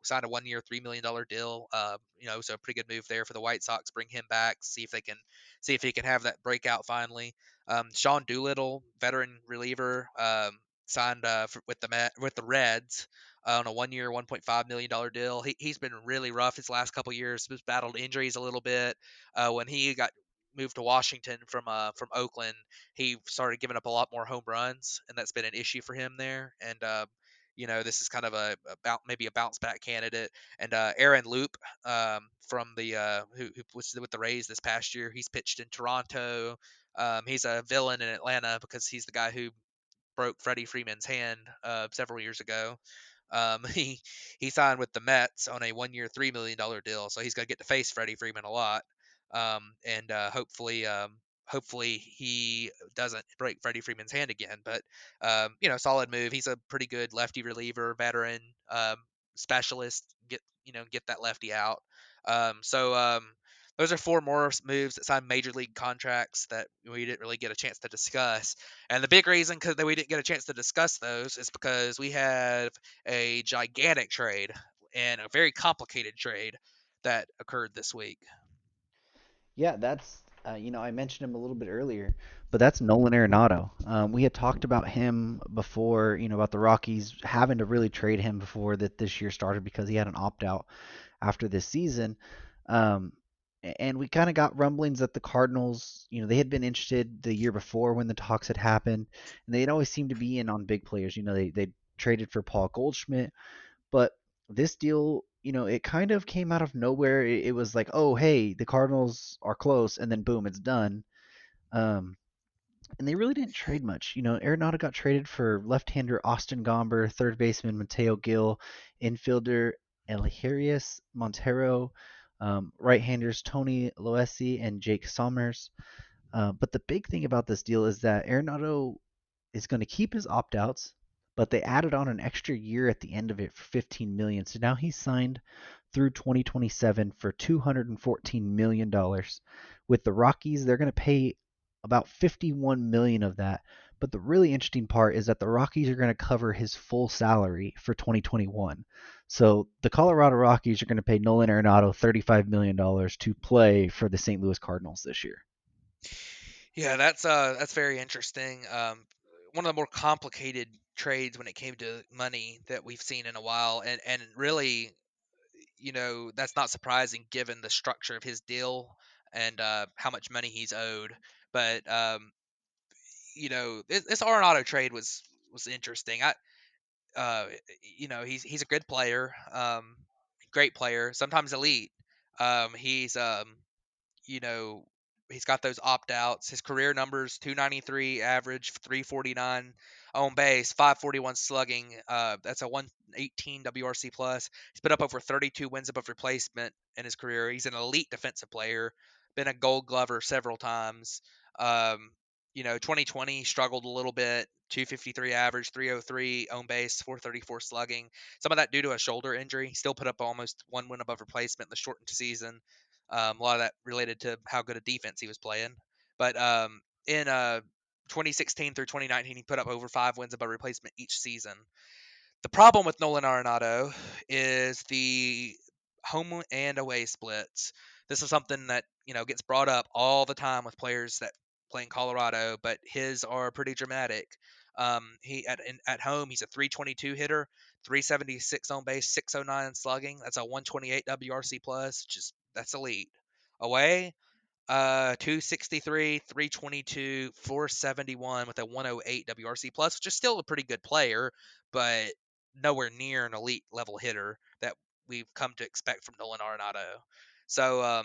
signed a 1 year, $3 million deal. So a pretty good move there for the White Sox. Bring him back. See if he can have that breakout finally. Sean Doolittle, veteran reliever, signed with the Reds on a 1 year, $1.5 million deal. He's been really rough his last couple years. He's battled injuries a little bit. When he got moved to Washington from Oakland, he started giving up a lot more home runs, and that's been an issue for him there. And This is kind of about maybe a bounce back candidate. And Aaron Loop, from the who was with the Rays this past year, he's pitched in Toronto. He's a villain in Atlanta because he's the guy who broke Freddie Freeman's hand several years ago. Um, he he signed with the Mets on a 1 year, $3 million deal, so he's going to get to face Freddie Freeman a lot. And hopefully he doesn't break Freddie Freeman's hand again. But solid move. He's a pretty good lefty reliever, veteran, specialist. Get that lefty out. Those are four more moves that signed major league contracts that we didn't really get a chance to discuss. And the big reason that we didn't get a chance to discuss those is because we have a gigantic trade and a very complicated trade that occurred this week. Yeah, that's I mentioned him a little bit earlier, but that's Nolan Arenado. We had talked about him before, about the Rockies having to really trade him before that this year started because he had an opt out after this season. Um, and we kind of got rumblings that the Cardinals, they had been interested the year before when the talks had happened, and they'd always seemed to be in on big players. They traded for Paul Goldschmidt, but this deal, it kind of came out of nowhere. It was like, oh, hey, the Cardinals are close, and then boom, it's done. Um, and they really didn't trade much. Arenado got traded for left-hander Austin Gomber, third baseman Mateo Gil, infielder Elherius Montero, right-handers Tony Loesi and Jake Sommers. But the big thing about this deal is that Arenado is going to keep his opt-outs, but they added on an extra year at the end of it for 15 million. So now he's signed through 2027 for 214 million dollars. With the Rockies, they're going to pay about 51 million of that. But the really interesting part is that the Rockies are going to cover his full salary for 2021. So the Colorado Rockies are going to pay Nolan Arenado $35 million to play for the St. Louis Cardinals this year. Yeah, that's very interesting. One of the more complicated trades when it came to money that we've seen in a while, and really, that's not surprising given the structure of his deal and how much money he's owed. But this Arenado trade was interesting. He's a good player, great player, sometimes elite. He's you know, he's got those opt outs. His career numbers: 293 average, 349 on base, 541 slugging. That's a 118 WRC plus. He's put up over 32 wins above replacement in his career. He's an elite defensive player. Been a Gold Glover several times. 2020 struggled a little bit. 253 average, 303 on base, 434 slugging. Some of that due to a shoulder injury. Still put up almost one win above replacement in the shortened season. A lot of that related to how good a defense he was playing. But in 2016 through 2019, he put up over 5 wins above replacement each season. The problem with Nolan Arenado is the home and away splits. This is something that gets brought up all the time with players that play in Colorado, but his are pretty dramatic. He at home he's a 322 hitter, 376 on base, 609 slugging. That's a 128 WRC plus, that's elite. Away, 263, 322, 471 with a 108 WRC plus, which is still a pretty good player, but nowhere near an elite level hitter that we've come to expect from Nolan Arenado. So,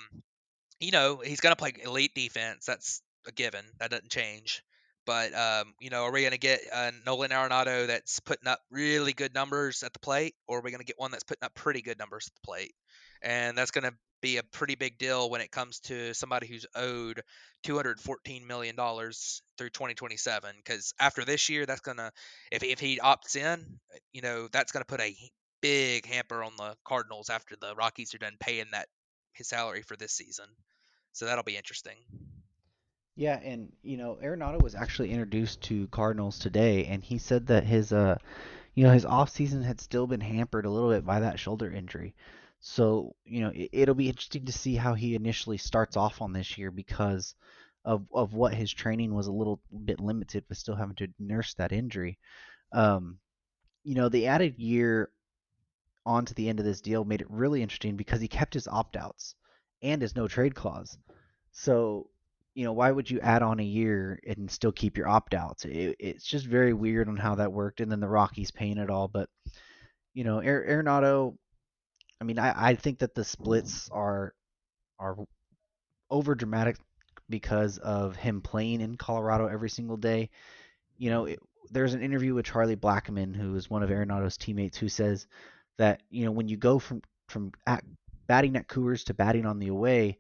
he's going to play elite defense. That's a given. That doesn't change. But, are we going to get Nolan Arenado that's putting up really good numbers at the plate, or are we going to get one that's putting up pretty good numbers at the plate? And that's going to be a pretty big deal when it comes to somebody who's owed $214 million through 2027. Because after this year, that's going to, if he opts in, that's going to put a big hamper on the Cardinals after the Rockies are done paying his salary for this season. So that'll be interesting. Yeah, and Arenado was actually introduced to Cardinals today, and he said that his off season had still been hampered a little bit by that shoulder injury. So, it'll be interesting to see how he initially starts off on this year because of what his training was a little bit limited with still having to nurse that injury. Um, the added year onto the end of this deal made it really interesting because he kept his opt outs and his no trade clause. So why would you add on a year and still keep your opt outs? It's just very weird on how that worked. And then the Rockies paying it all. But, Arenado, I mean, I think that the splits are over dramatic because of him playing in Colorado every single day. You know, it, there's an interview with Charlie Blackman, who is one of Arenado's teammates, who says that when you go from batting at Coors to batting on the away,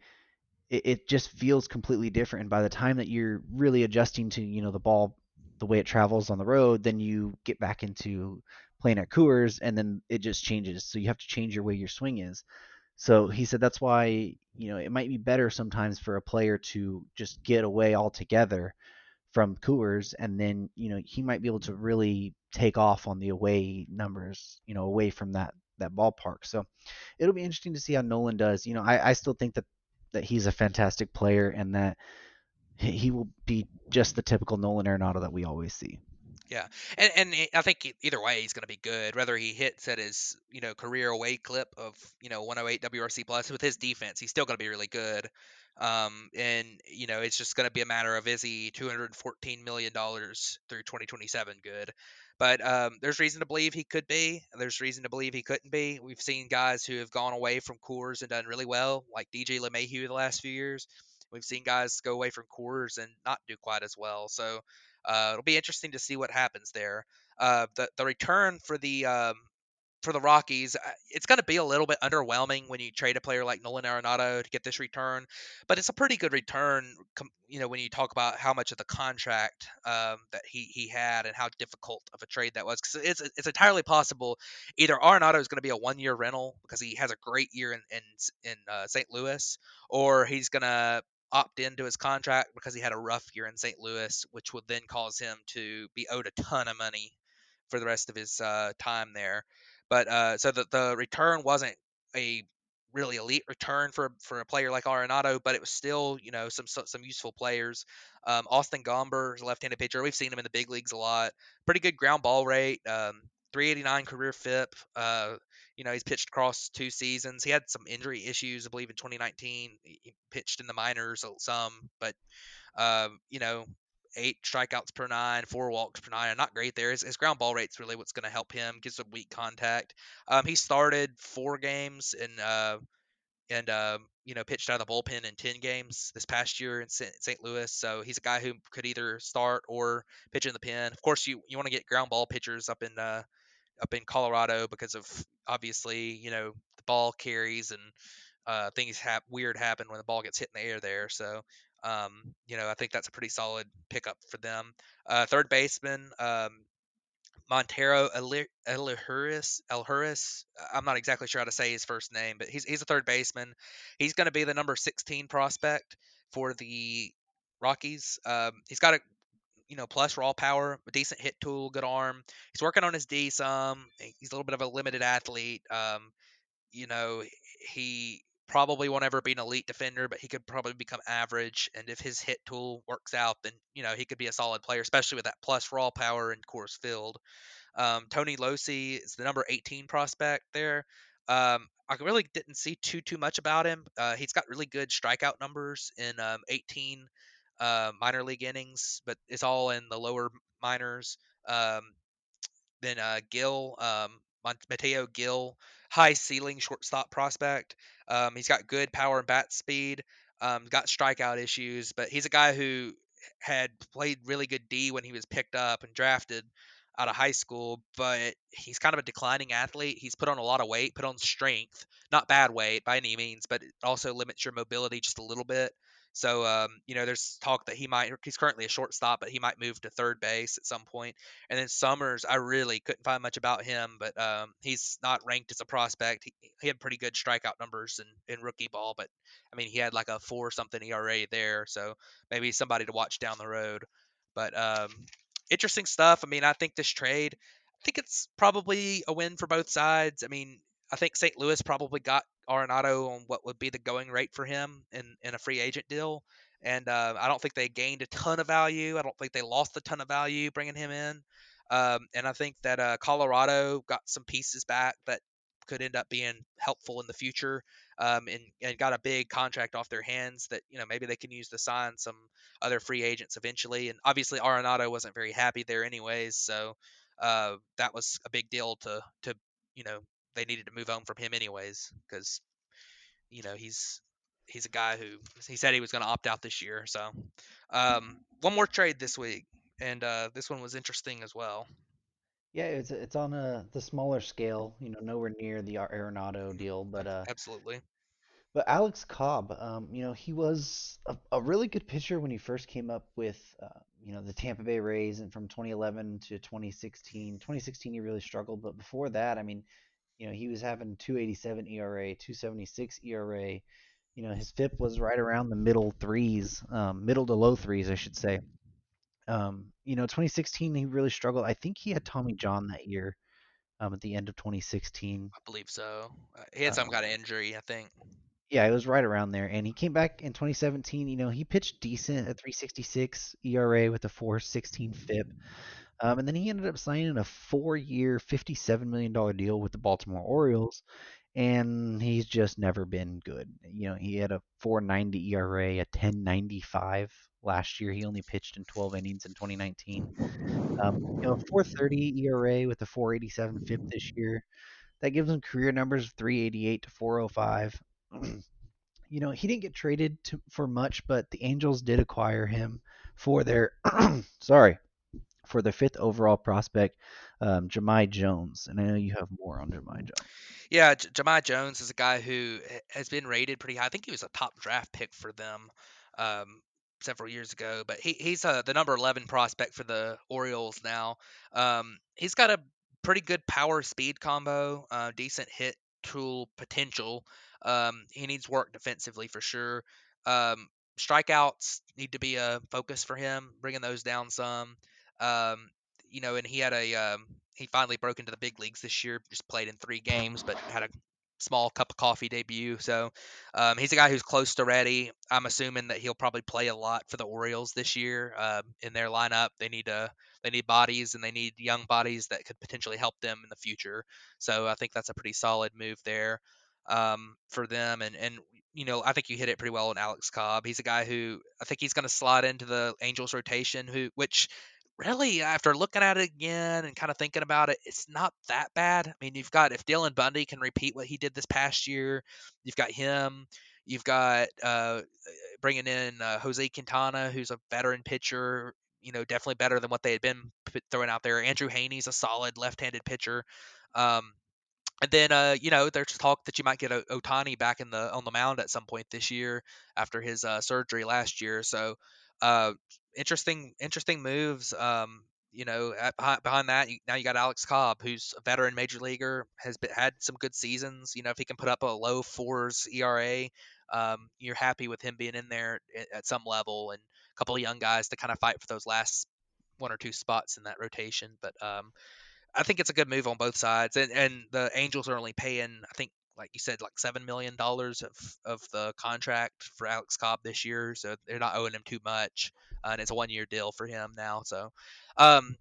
it just feels completely different. And by the time that you're really adjusting to the ball, the way it travels on the road, then you get back into playing at Coors, and then it just changes. So you have to change your way your swing is. So he said that's why it might be better sometimes for a player to just get away altogether from Coors, and then he might be able to really take off on the away numbers, away from that ballpark. So it'll be interesting to see how Nolan does. I still think that he's a fantastic player, and that he will be just the typical Nolan Arenado that we always see. Yeah, and I think either way he's going to be good. Whether he hits at his career away clip of 108 WRC plus with his defense, he's still going to be really good. And it's just going to be a matter of, is he $214 million through 2027 good? But there's reason to believe he could be. There's reason to believe he couldn't be. We've seen guys who have gone away from Coors and done really well, like DJ LeMahieu the last few years. We've seen guys go away from Coors and not do quite as well. So it'll be interesting to see what happens there. The return for the Rockies, it's going to be a little bit underwhelming when you trade a player like Nolan Arenado to get this return, but it's a pretty good return. When you talk about how much of the contract that he had and how difficult of a trade that was, because it's entirely possible either Arenado is going to be a 1 year rental because he has a great year in St. Louis, or he's going to opt into his contract because he had a rough year in St. Louis, which would then cause him to be owed a ton of money for the rest of his time there. But so the return wasn't a really elite return for a player like Arenado, but it was still some useful players. Austin Gomber is a left-handed pitcher. We've seen him in the big leagues a lot. Pretty good ground ball rate. 389 career FIP. He's pitched across 2 seasons. He had some injury issues, I believe, in 2019. He pitched in the minors some, but you know, 8 strikeouts per 9, 4 walks per 9. Not great there. His ground ball rate's really what's going to help him. Get some weak contact. He started 4 games and pitched out of the bullpen in 10 games this past year in St. Louis. So he's a guy who could either start or pitch in the pen. Of course, you want to get ground ball pitchers up in Colorado because of obviously the ball carries and things weird happen when the ball gets hit in the air there. So I think that's a pretty solid pickup for them. Third baseman, Montero Elhuris. I'm not exactly sure how to say his first name, but he's a third baseman. He's going to be the number 16 prospect for the Rockies. He's got a plus raw power, a decent hit tool, good arm. He's working on his D some. He's a little bit of a limited athlete. You know, he probably won't ever be an elite defender, but he could probably become average. And if his hit tool works out, then he could be a solid player, especially with that plus raw power in Coors Field. Tony Losi is the number 18 prospect there. I really didn't see too much about him. He's got really good strikeout numbers in 18 minor league innings, but it's all in the lower minors. Um, then Mateo Gill, high ceiling shortstop prospect. He's got good power and bat speed. Got strikeout issues, but he's a guy who had played really good D when he was picked up and drafted out of high school, but he's kind of a declining athlete. He's put on a lot of weight, put on strength, not bad weight by any means, but it also limits your mobility just a little bit. So, there's talk that he's currently a shortstop, but he might move to third base at some point. And then Summers, I really couldn't find much about him, but he's not ranked as a prospect. He had pretty good strikeout numbers in rookie ball, but I mean, he had like a 4 something ERA there, so maybe somebody to watch down the road. But interesting stuff. I mean, I think it's probably a win for both sides. I mean, I think St. Louis probably got Arenado on what would be the going rate for him in a free agent deal. And I don't think they gained a ton of value. I don't think they lost a ton of value bringing him in. And I think that Colorado got some pieces back that could end up being helpful in the future, and got a big contract off their hands that maybe they can use to sign some other free agents eventually. And obviously Arenado wasn't very happy there anyways, so that was a big deal to you know they needed to move on from him anyways, because he's a guy who he said he was going to opt out this year. So one more trade this week, and this one was interesting as well. Yeah, it's on the smaller scale, nowhere near the Arenado deal, Absolutely. but Alex Cobb, he was a really good pitcher when he first came up with, the Tampa Bay Rays, and from 2011 to 2016. 2016 he really struggled, but before that, I mean, he was having 2.87 ERA, 2.76 ERA. His FIP was right around the middle threes, middle to low threes, I should say. 2016 he really struggled. I think he had Tommy John that year, at the end of 2016. I believe so. He had some Um, kind of injury, I think. yeah, it was right around there, and he came back in 2017. He pitched decent at 3.66 ERA with a 4.16 FIP. And then he ended up signing a 4-year, $57 million deal with the Baltimore Orioles, and he's just never been good. He had a 4.90 ERA, a 10.95 last year. He only pitched in 12 innings in 2019. 4.30 ERA with a 4.87 FIP this year. That gives him career numbers of 3.88 to 4.05. He didn't get traded for much, but the Angels did acquire him for their sorry, for their fifth overall prospect, Jahmai Jones. And I know you have more on Jahmai Jones. Yeah, Jahmai Jones is a guy who has been rated pretty high. I think he was a top draft pick for them um, several years ago, but he's the number 11 prospect for the Orioles now. He's got a pretty good power speed combo, decent hit tool potential. He needs work defensively for sure. Um, Strikeouts need to be a focus for him, bringing those down some. Um, and he finally broke into the big leagues this year. Just played in 3 games, but had a small cup of coffee debut. So he's a guy who's close to ready. I'm assuming that he'll probably play a lot for the Orioles this year. In their lineup, they need bodies, and they need young bodies that could potentially help them in the future. So I think that's a pretty solid move there for them. And I think you hit it pretty well on Alex Cobb. He's a guy who I think he's going to slide into the Angels rotation, which really, after looking at it again and kind of thinking about it, it's not that bad. I mean, you've got, if Dylan Bundy can repeat what he did this past year, you've got him. You've got bringing in Jose Quintana, who's a veteran pitcher. Definitely better than what they had been throwing out there. Andrew Haney's a solid left-handed pitcher. Um, and then, there's talk that you might get Otani back on the mound at some point this year after his surgery last year. So, uh, interesting moves. Behind that, now you got Alex Cobb, who's a veteran major leaguer, had some good seasons. If he can put up a low fours ERA, you're happy with him being in there at some level, and a couple of young guys to kind of fight for those last one or two spots in that rotation. But I think it's a good move on both sides, and the Angels are only paying, I think, like you said, like $7 million of the contract for Alex Cobb this year, so they're not owing him too much, and it's a 1-year deal for him now. So,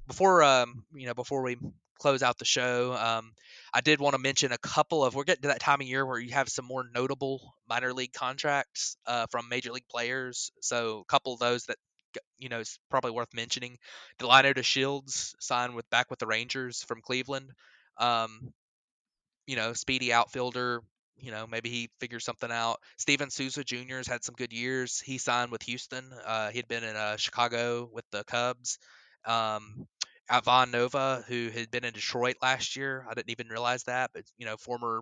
before we close out the show, I did want to mention a couple of. We're getting to that time of year where you have some more notable minor league contracts from major league players. So, a couple of those that is probably worth mentioning. Delino to Shields signed back with the Rangers from Cleveland. Um, speedy outfielder. Maybe he figures something out. Steven Souza Jr. has had some good years. He signed with Houston. He had been in Chicago with the Cubs. Um, Von Nova, who had been in Detroit last year, I didn't even realize that, but former,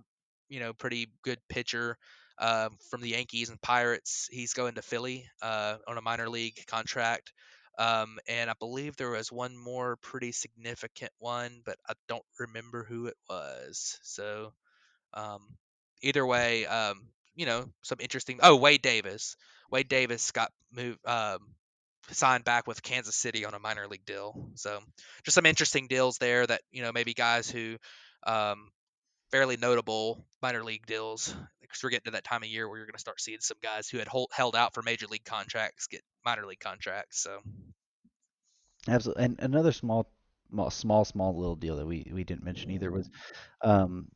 pretty good pitcher from the Yankees and Pirates. He's going to Philly on a minor league contract. And I believe there was one more pretty significant one, but I don't remember who it was. So um, either way, some interesting. Oh, Wade Davis. Wade Davis got moved, signed back with Kansas City on a minor league deal. So just some interesting deals there that maybe guys who um, fairly notable minor league deals, because we're getting to that time of year where you're going to start seeing some guys who had held out for major league contracts get minor league contracts. So Absolutely. And another small little deal that we didn't mention either was, um,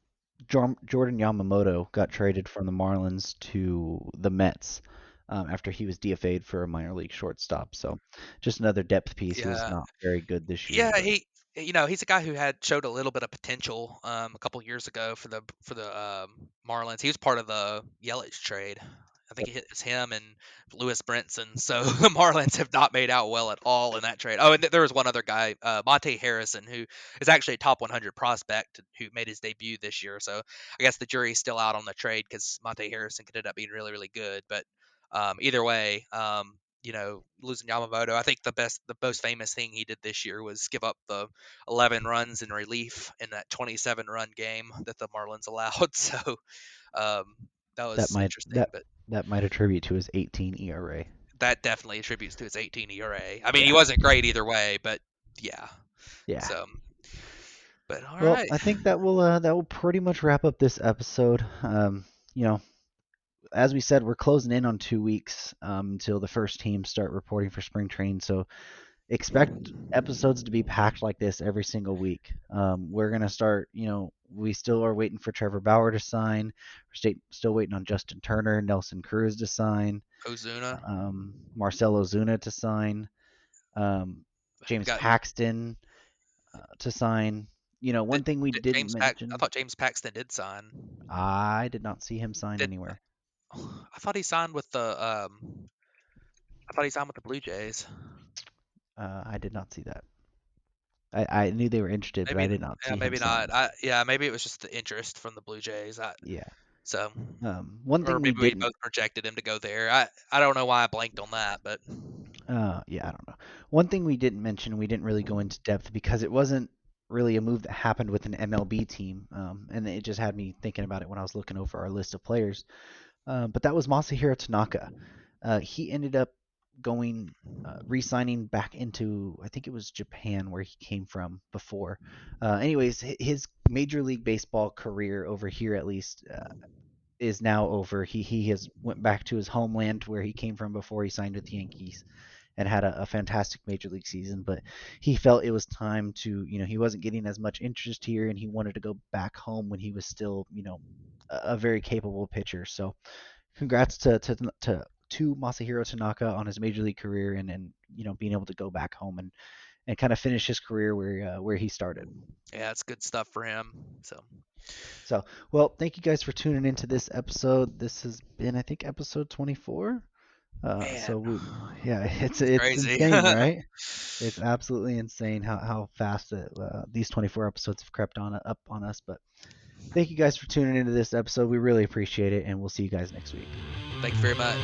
Jordan Yamamoto got traded from the Marlins to the Mets after he was DFA'd for a minor league shortstop. So just another depth piece who was Yeah, not very good this year. yeah. But He's a guy who had showed a little bit of potential a couple years ago for the Marlins. He was part of the Yelich trade. I think yep, it was him and Lewis Brinson. So the Marlins have not made out well at all in that trade. Oh, and there was one other guy, Monte Harrison, who is actually a top 100 prospect who made his debut this year. So I guess the jury's still out on the trade because Monte Harrison could end up being really, really good. But either way, losing Yamamoto, I think the most famous thing he did this year was give up the 11 runs in relief in that 27 run game that the Marlins allowed. So um, that that was might interesting, that but that might attribute to his 18 ERA. that definitely attributes to his 18 ERA. I mean, he Yeah, wasn't great either way, but yeah. yeah. So, but all Well, right. I think that will pretty much wrap up this episode. You know, as we said, we're closing in on 2 weeks until the first teams start reporting for spring training. So expect episodes to be packed like this every single week. We're gonna start. We still are waiting for Trevor Bauer to sign. Still waiting on Justin Turner, Nelson Cruz to sign, Ozuna, Marcell Ozuna to sign, um, we've James got Paxton to sign. did, One thing we did didn't James Pax. I mention, thought James Paxton did sign. I did not see him sign Did anywhere. I thought he signed with the I thought he signed with the Blue Jays. I did not see that. I knew they were interested, but I Maybe, did not yeah, see him maybe sign. not. Maybe it was just the interest from the Blue Jays. Yeah. So, One or thing we maybe we didn't both projected him to go there. I don't know why I blanked on that, but Yeah, I don't know. One thing we didn't mention, we didn't really go into depth because it wasn't really a move that happened with an MLB team, and it just had me thinking about it when I was looking over our list of players. But that was Masahiro Tanaka. He ended up going, re-signing back into, I think it was Japan where he came from before. Anyways, his Major League Baseball career over here, at least, is now over. He has went back to his homeland where he came from before he signed with the Yankees and had a fantastic major league season. But he felt it was time to, he wasn't getting as much interest here, and he wanted to go back home when he was still, a very capable pitcher. So, congrats to Masahiro Tanaka on his major league career and being able to go back home and kind of finish his career where he started. yeah, it's good stuff for him. So, well, thank you guys for tuning into this episode. This has been, I think, episode 24. Man, Yeah, it's it's crazy. insane, right? It's absolutely insane how fast these 24 episodes have crept up on us. But thank you guys for tuning into this episode. We really appreciate it, and we'll see you guys next week. Thank you very much.